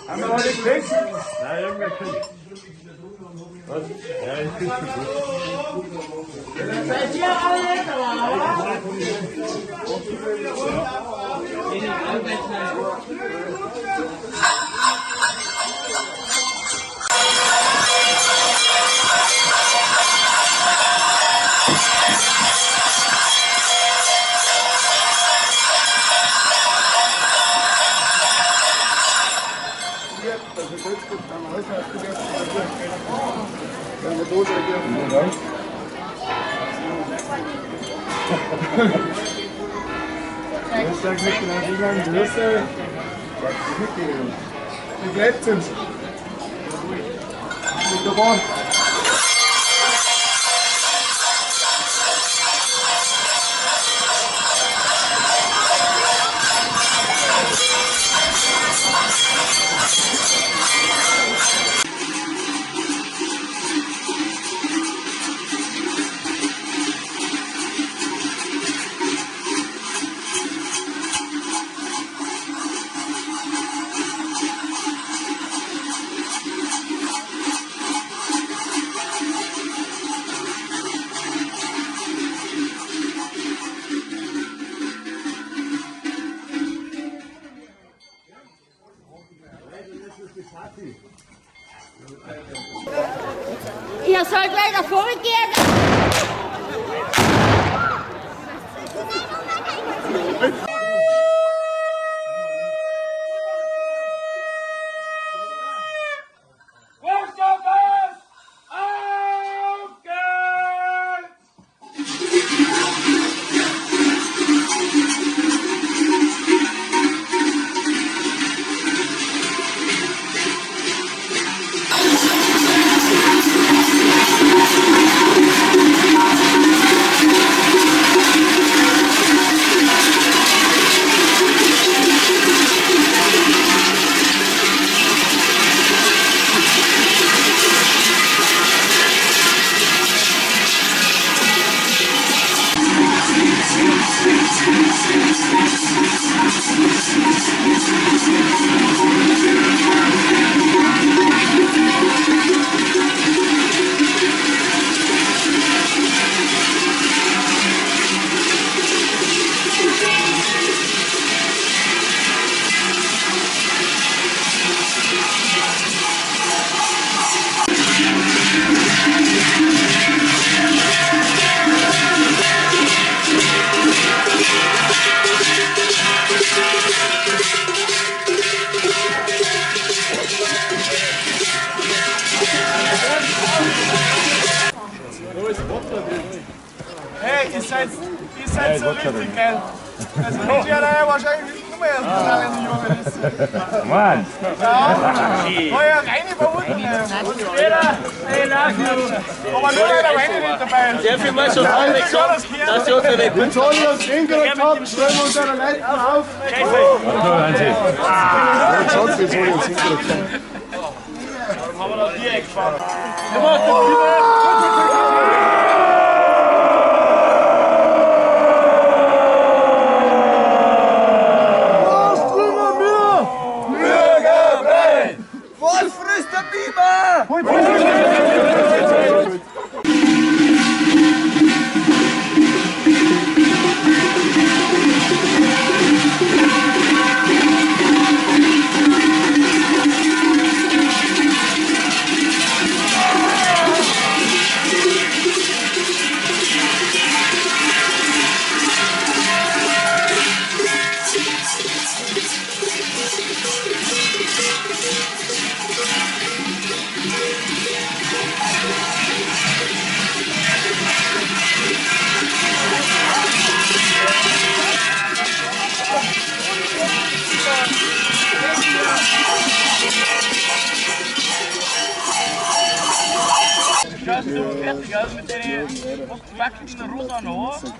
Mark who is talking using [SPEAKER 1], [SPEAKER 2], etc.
[SPEAKER 1] Haben wir heute gekriegt? Nein, irgendwer kriegt. Was? Ja, ich krieg's schon gut.
[SPEAKER 2] Seid ihr alle da?
[SPEAKER 3] Wie bleibt es? Wunderbar.
[SPEAKER 4] Ihr sollt weiter vorgehen.
[SPEAKER 3] Hey, ihr seid so richtig geil. Also ich werde ja wahrscheinlich nicht mehr als wenn Junge ist.
[SPEAKER 1] Mann!
[SPEAKER 3] Ja, ja, reine verwunden. Hey, aber nur leider Weine nicht dabei.
[SPEAKER 5] Der für mal schon gesagt, dass sie uns nicht
[SPEAKER 3] Wenn so alle uns hingekriegt haben, stellen wir uns an der Leiten auf.
[SPEAKER 1] So, Hansi.
[SPEAKER 3] Jetzt sagt wir, soll uns hingekriegt haben.
[SPEAKER 5] haben wir noch direkt gefahren.
[SPEAKER 2] Was frisst der Biber?
[SPEAKER 5] Schaust du fertig aus mit deinen gebackenen rosa Haaren?